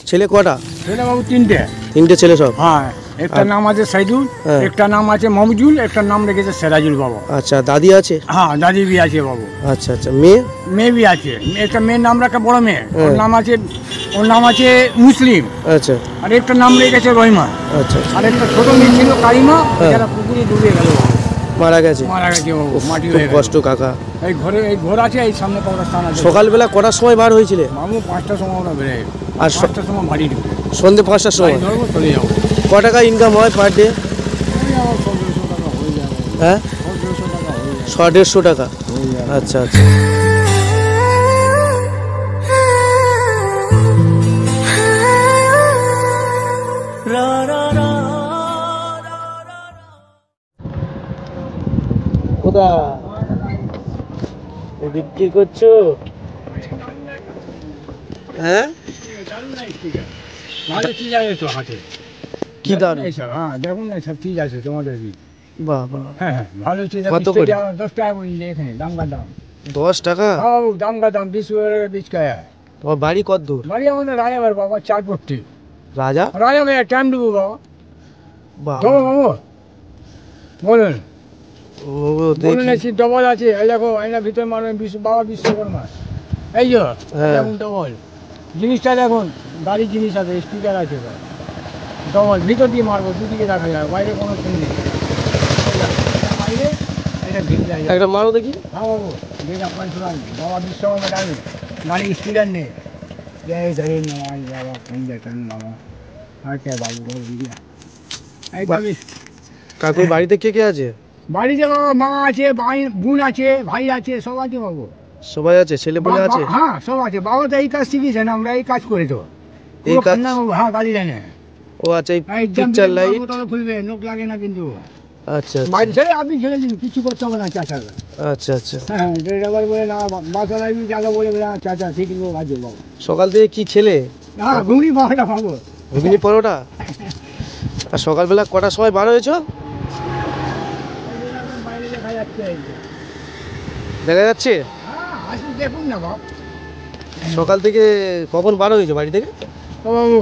ছেলে কটা? ছেলে বাবু তিনটে। তিনটে ছেলে সব? হ্যাঁ, একটা নাম আছে সাইদুল, একটা নাম আছে মমজুল, একটা নাম রেখেছে সেরাজুল বাবু। আচ্ছা, দাদি আছে? হ্যাঁ, দাদি বি আছে বাবু। আচ্ছা আচ্ছা, মেয়ে? মেয়ে বি আছে। একটা মেয়ের নাম রাখা বড় মেয়ে, ওর নাম আছে মুসলিম। আচ্ছা। আর একটা নাম রেখেছে রহিমা। আচ্ছা। আর একটা ছোট মেয়ে ছিল কারিমা, যারা পুকুরে ডুবে গেল, মারা গেছে। বাবু, মাটি হয়ে গেল। কষ্ট কাকা। এই ঘর আছে, এই সামনে কবরস্থান আছে। সকালবেলা কটার সময় বার হয়েছিলে? বাবু 5টার সময় ওরা বেরোয়, আর 5টার সময় বাড়ি ঢুকে সন্ধ্যে 5টার সময় ধরবো, চলে যাবো। ক টাকা ইনকাম হয় পার ডে? 100-150 টাকা হয়ে যাবে। হ্যাঁ, 100-150 টাকা হয়ে যাবে। 100-150 টাকা। আচ্ছা আচ্ছা। কোথা বিক্রি করছো? হ্যাঁ, ভালো চিজ আছে তো হাতে। কি দাম? হ্যাঁ, দেখুন না, সব চিজ আছে তোমাদের। বাবা, হ্যাঁ, ভালো চিজ। কত করে? 10 টাকা বললে এখানে দাম। 10 টাকা? হ্যাঁ, দাম 20 টাকা বীজ খায়। তোমার বাড়ি কত দূর? বাড়ি আমাদের রাজাবার বাবা, 4 রাজা? রাজা ভাইয়া টাইম দেবো বাবা। বাবা, বলুন ও বলুন, দেখি। ডবল আছে, এই দেখো, আয়নার ভিতরে মারবেন বাবা বিশ্বকর্মা। এই যে দেখুন ডবল জিনিসটা, দেখুন গাড়ির জিনিস আছে, স্পিকার আছে, ডবল ভিতর দিয়ে মারবো, দুদিকে দেখা যায়, বাইরে কোনো সিন নেই। বাইরে এটা ভিতরে একটা মারো দেখি। হ্যাঁ বাবু, যেটা শুনান, বাবা বিশ্বকর্মা ডাকবে, গাড়ি স্পিকার নেই। জয় ধরে নমাজ বাবা, কোন দেখেন বাবা। আচ্ছা বাবু, এই দাবি। কাকুর বাড়িতে কে কে আছে? বাড়িতে বাবা মা আছে, ভাই বোন আছে, ভাই আছে, সব আছে বাবু। সবাই আছে? ছেলে পেলে আছে? হ্যাঁ, সব আছে। বাবা তো এই কাজ শিখেছেন, আমরা এই কাজ করে তো। এই কাজ? হ্যাঁ, গাড়ি লাইনে। ও আচ্ছা, এই পিকচার লাইট খুলবে, নোক লাগে না কিন্তু। আচ্ছা বাইরে ছেড়ে আপনি ছেড়ে দিন, কিছু করতে হবে না চাচা। আচ্ছা আচ্ছা। হ্যাঁ, ড্রাইভার বলে না, বাসা লাগবে, চাচা বলে না, চাচা ঠিক আছে বাবু। সকাল থেকে কি ছেলে? হ্যাঁ, ঘুগনি পাওয়াটা পাবো। ঘুগনি পরোটা। আর সকালবেলা কটার সময় বার হয়েছ? বাইরে দেখা যাচ্ছে। দেখা যাচ্ছে? হ্যাঁ, আসুন দেখুন না বাবু। সকাল থেকে কখন বার হয়েছো বাড়ি থেকে? ও বাবু,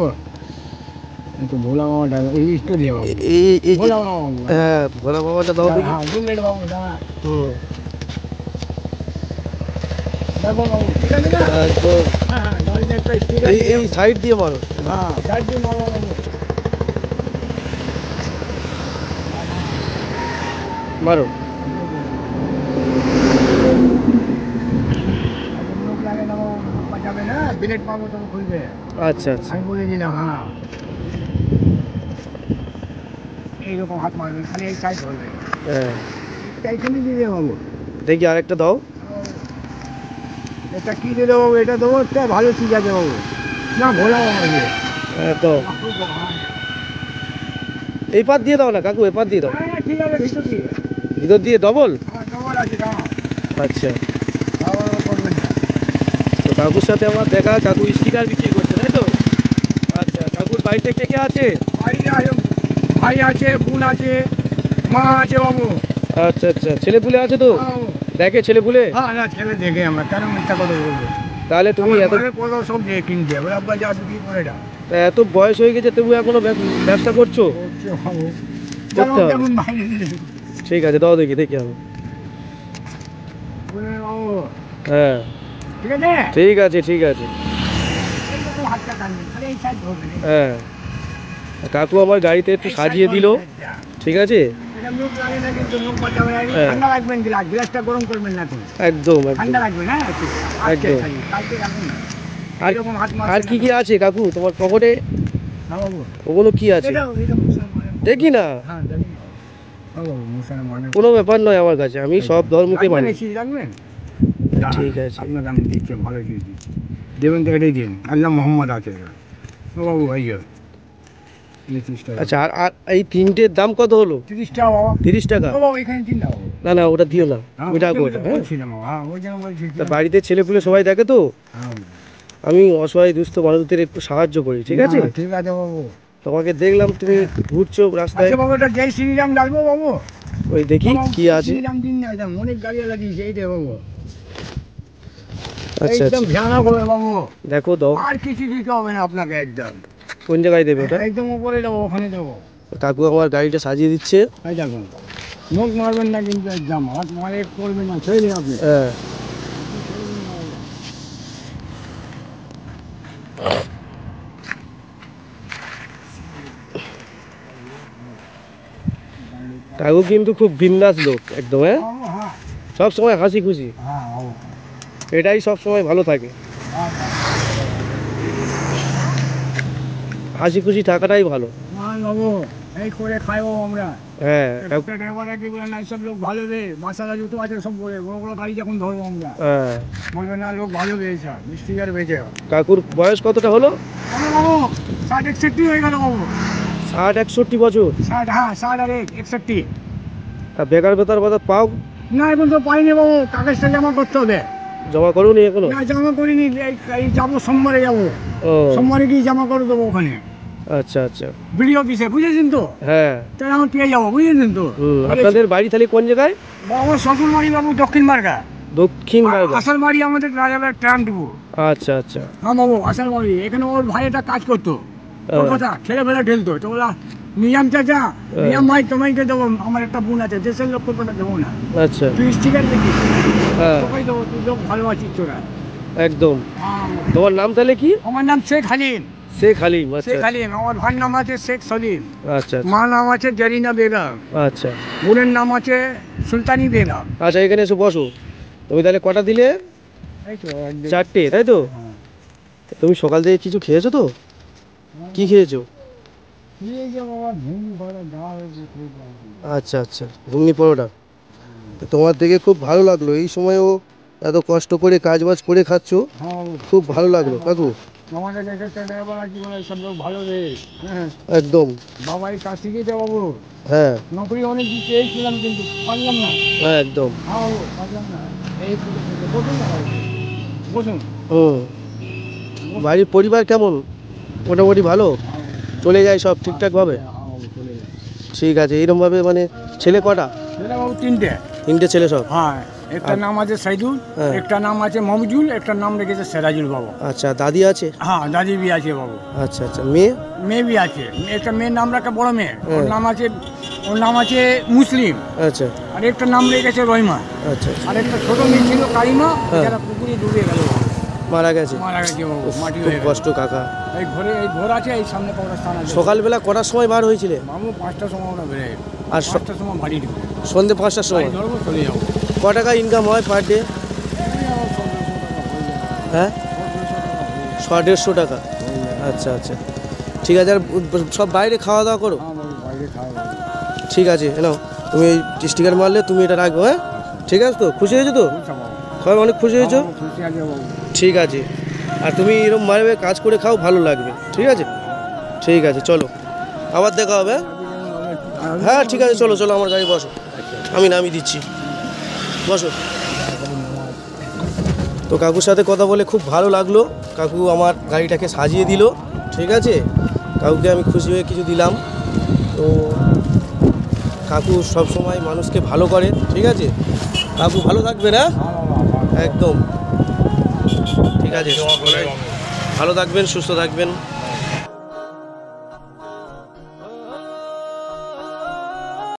তো ভোলা মামাটা এই স্টোর দিয়ে বাবু। এই ভোলা মামা বাবু। হ্যাঁ, ভোলা বাবাটা দাও দেখি। হ্যাঁ, 2 মিনিট বাবু, দাঁড়া। হুম, দেখো বাবু, ঠিক আছে না? একদম। হ্যাঁ, গাড়িতে একটা স্পিকার। এই সাইড দিয়ে মারো। হ্যাঁ, সাইড দিয়ে মারো বাবু। মারো। লোক লাগে না বাবু, বাঁচাবে না, বিলেট পাবো তবে খুলবে। আচ্ছা আচ্ছা। আমি বলে দিলাম। হ্যাঁ, এইরকম হাত মারবে, খালি এই সাইড ধরবে। হ্যাঁ, এইখানে দিয়ে দেবো বাবু। দেখি আরেকটা দাও। এটা কি দিলে বাবু? এটা দেবো, একটা ভালো চিজ আছে বাবু। না, ভোলা বাবু দিয়ে। হ্যাঁ, দাও। এই পাত দিয়ে দাও না কাকু, এই পাত দিয়ে দাও। হ্যাঁ, ঠিক আছে, ভিতর দিয়ে। ভিতর দিয়ে ডবল? হ্যাঁ, ডবল আছে, দাঁড়াও। আচ্ছা। আবার করবেন না। তো কাকুর সাথে আমার দেখা, কাকু স্টিকার বিক্রি করছে, তাই তো? আচ্ছা, কাকুর বাড়িতে কে কে আছে? বাড়িতে আছে, ভাই আছে, বোন আছে, মা আছে বাবু। আচ্ছা আচ্ছা, ছেলে পুলে আছে তো? হ্যাঁ বাবু। দেখে ছেলে পুলে? হ্যাঁ, না, ছেলে দেখে আমরা কেন মিথ্যা কথা বলবো? তাহলে তুমি এত কোনো সব দিয়ে কিনতে হবে, আপনার যা বিক্রি করে এটা এত বয়স হয়ে গেছে তবু এখনো ব্যবসা করছো? করতে হবে। করতে হবে। যেমন বাইরে দিলে। ঠিক আছে, দাও দেখি, দেখি আমি। বলে বাবু, হ্যাঁ, ঠিক আছে? ঠিক আছে ঠিক আছে। এইরকম হাতটা টানবেন, খালি এই সাইড ধরবেন। হ্যাঁ, কাকু আমার গাড়িতে একটু সাজিয়ে দিল, ঠিক আছে? এটা মুখ লাগে না কিন্তু, মুখ বাঁচাবে না। হ্যাঁ। ঠান্ডা রাখবেন, গ্লাসটা গরম করবেন না তো। একদম ঠান্ডা একদম। রাখবেন, হ্যাঁ একটু। আজকে একদম। খালি, কালকে রাখুন না। আর এরকম হাত মারবেন আর না। কি কি আছে কাকু তোমার পকেটে? হ্যাঁ বাবু, ওগুলো কি আছে এটা মুসলমান। দেখি না? হ্যাঁ, দেখুন। হ্যাঁ বাবু, মুসলমান। কোনো ব্যাপার নয় আমার কাছে, আমি সব ধর্মকে মানি। রাখবেন? ঠিক আছে। আপনার দাম দিচ্ছে, ভালো চিজ দিচ্ছে। দেবেন তো এটাই দিন, আল্লাহ মোহাম্মদ আছে। ও বাবু, এই যে 30 টাকা। আচ্ছা, আর আর এই তিনটের দাম কত হলো? 30 টাকা বাবা। 30 টাকা? ও বাবু, এখানে দিন না বাবু। না না, ওটা দিও না, ওইটা করো। হ্যাঁ, বলছি না বাবা, হ্যাঁ, ওই জন্য বলছি। তা বাড়িতে ছেলে পুলে সবাই দেখে তো, হ্যাঁ, আমি অসহায় দুস্থ মানুষদের একটু সাহায্য করি, ঠিক আছে? হ্যাঁ, ঠিক আছে বাবু। তোমাকে দেখলাম তুমি ঘুরছো রাস্তায়, আচ্ছা বাবু, এটা জয় শ্রীরাম ডাকবো বাবু? ওই দেখি বাবু, কি আছে। শ্রীরাম দিন না, এটা অনেক গাড়ি লাগিয়েছে, এইটা বাবু। আচ্ছা একদম আচ্ছা ভয়ানক হবে বাবু, দেখো দাও আর কিছু দিতে হবে না আপনাকে, একদম কোন জায়গায় দেবে ওটা? একদম উপরে দেবো, ওখানে দেবো। কাকু আমার গাড়িটা সাজিয়ে দিচ্ছে। এই দেখুন, নোক মারবেন না কিন্তু, একদম হাত মারে করবেন না, ছেড়ে দিন আপনি। হ্যাঁ কাকু কিন্তু খুব বিন্দাস লোক একদম, হ্যাঁ হ্যাঁ সব সময় হাসি খুশি, হ্যাঁ এটাই সব সময় ভালো থাকে, হাসি খুশি থাকাটাই ভালো। বাবু, এই করে খাইবো আমরা। হ্যাঁ একটা ড্রাইভাররা কি বলে না, সব লোক ভালো রে, মাসালা জুতো আছে সব বলে, বড় বড় গাড়ি যখন ধরবো আমরা, হ্যাঁ বলবে না লোক ভালো পেয়েছে, মিস্ত্রিকার বেঁচে। কাকুর বয়স কতটা হলো? বাবু 60-61 হয়ে গেল বাবু। 60-61 বছর? 60, হ্যাঁ 60 আর 61। আর বেকার বেতার কথা পাও? না এখন তো পাইনি বাবু, কাগজটা জমা করতে হবে। জমা করোনি এখনো? না জমা করিনি, এই যাবো সোমবারে যাবো, ও সোমবারে গিয়ে জমা করে দেবো ওখানে আচ্ছা আচ্ছা বিডিও অফিসে, বুঝেছেন তো? হ্যাঁ তাই আমি পেয়ে যাবো, বুঝেছেন তো? আপনাদের বাড়ি তাহলে কোন জায়গায়? আমার শ্বশুর বাড়ি বাবু দক্ষিণ মার্গা, দক্ষিণ বারগা? আসল বাড়ি আমাদের রাজাবের ট্রাম ডিপো। আচ্ছা আচ্ছা হ্যাঁ বাবু, আসল বাড়ি এখানে। ওর ভাই একটা কাজ করতো, ওর কথা ছেলে ফেলে ঢেলতো, তো ওরা নিয়াম চাচা, নিয়াম ভাই তোমাকে দেবো, আমার একটা বোন আছে, দেশের লোক কথা দেবো না, আচ্ছা তুই স্টিকার দেখি হ্যাঁ তোকেই দেবো, তুই লোক ভালো আছিস তোরা। একদম। তোমার নাম তাহলে কি? আমার নাম শেখ হালিম। শেখ হালিম? আচ্ছা শেখ হালিম, আমার ভাইয়ের নাম আছে শেখ সলিম, আচ্ছা মা নাম আছে জারিনা বেগম, আচ্ছা বোনের নাম আছে সুলতানি বেগম। আচ্ছা এখানে এসে বসো। তুমি তাহলে কটা দিলে? এই তো 4টে, তাই তো? হ্যাঁ। তুমি সকাল থেকে কিছু খেয়েছো তো? কি খেয়েছো? এই যে বাবা ভেঙে পড়ে ডাল হয়েছে খুব ভালো। আচ্ছা আচ্ছা ঘুগনি পরোটা। তো তোমার থেকে খুব ভালো লাগলো, এই সময়ও এত কষ্ট করে কাজবাজ করে খাচ্ছো, হ্যাঁ বাবু, খুব ভালো লাগলো কাকু। আমাদের কাছে একটা ড্রাইভার আছে বলে সব লোক ভালো রে। হ্যাঁ একদম। বাবাই কাজ শিখেছে বাবু, হ্যাঁ নকরি অনেক কিছু চেয়েছিলাম কিন্তু পারলাম না। হ্যাঁ একদম। হ্যাঁ বাবু পারলাম না। এই বসুন না বাবু, বসুন। হুম বাড়ির পরিবার কেমন? মোটামুটি ভালো চলে যায় সব ঠিকঠাকভাবে? হ্যাঁ বাবু, চলে যাবে। ঠিক আছে। এইরকমভাবে মানে ছেলে কটা? সেটা বাবু 3টে। 3টে ছেলে সব? হ্যাঁ, একটা নাম আছে সাইদুল, হ্যাঁ। একটা নাম আছে মমজুল, একটা নাম রেখেছে সেরাজুল বাবু। আচ্ছা দাদি আছে? হ্যাঁ দাদি বি আছে বাবু, আচ্ছা আচ্ছা মেয়ে? মেয়ে বি আছে। একটা মেয়ের নাম রাখা বড় মেয়ে, ওর হ্যাঁ। নাম আছে মুসলিম, আচ্ছা আর একটা নাম রেখেছে রহিমা, আচ্ছা আর একটা ছোট মেয়ে ছিল কারিমা, হ্যাঁ। যারা পুকুরে ডুবে গেল, মারা গেছে? মারা গেছে বাবু, উফ, মাটি খুব হয়ে গেছে। কষ্ট কাকা। এই ঘর আছে, এই সামনে কবরস্থান আছে। সকালবেলা কটার সময় বার হয়েছিলে? বাবু 5টার সময় আমরা বেরোয়, আর 5টার সময় বাড়ি ঢুকবে, সন্ধ্যে 5টার সময়? গাড়ি ধরবো চলে যাবো। ক টাকা ইনকাম হয় পার ডে? হ্যাঁ 100-150 টাকা। আচ্ছা আচ্ছা ঠিক আছে। আর সব বাইরে খাওয়া দাওয়া করো? বাইরে খাওয়া ঠিক আছে নাও, তুমি এই স্টিকার মারলে তুমি এটা রাখবো। হ্যাঁ ঠিক আছে তো? খুশি হয়েছো তো? সবাই অনেক খুশি হয়েছো? খুশি আছে বাবু। ঠিক আছে। আর তুমি এরকম মারবে, কাজ করে খাও, ভালো লাগবে। ঠিক আছে ঠিক আছে চলো, আবার দেখা হবে। হ্যাঁ ঠিক আছে, চলো চলো আমার গাড়ি বসো, আমি নামিয়ে দিচ্ছি, বসো। তো কাকুর সাথে কথা বলে খুব ভালো লাগলো, কাকু আমার গাড়িটাকে সাজিয়ে দিল। ঠিক আছে, কাকুকে আমি খুশি হয়ে কিছু দিলাম। তো কাকু সব সময় মানুষকে ভালো করে। ঠিক আছে কাকু, ভালো থাকবে না? একদম ঠিক আছে, ভালো থাকবেন, সুস্থ থাকবেন।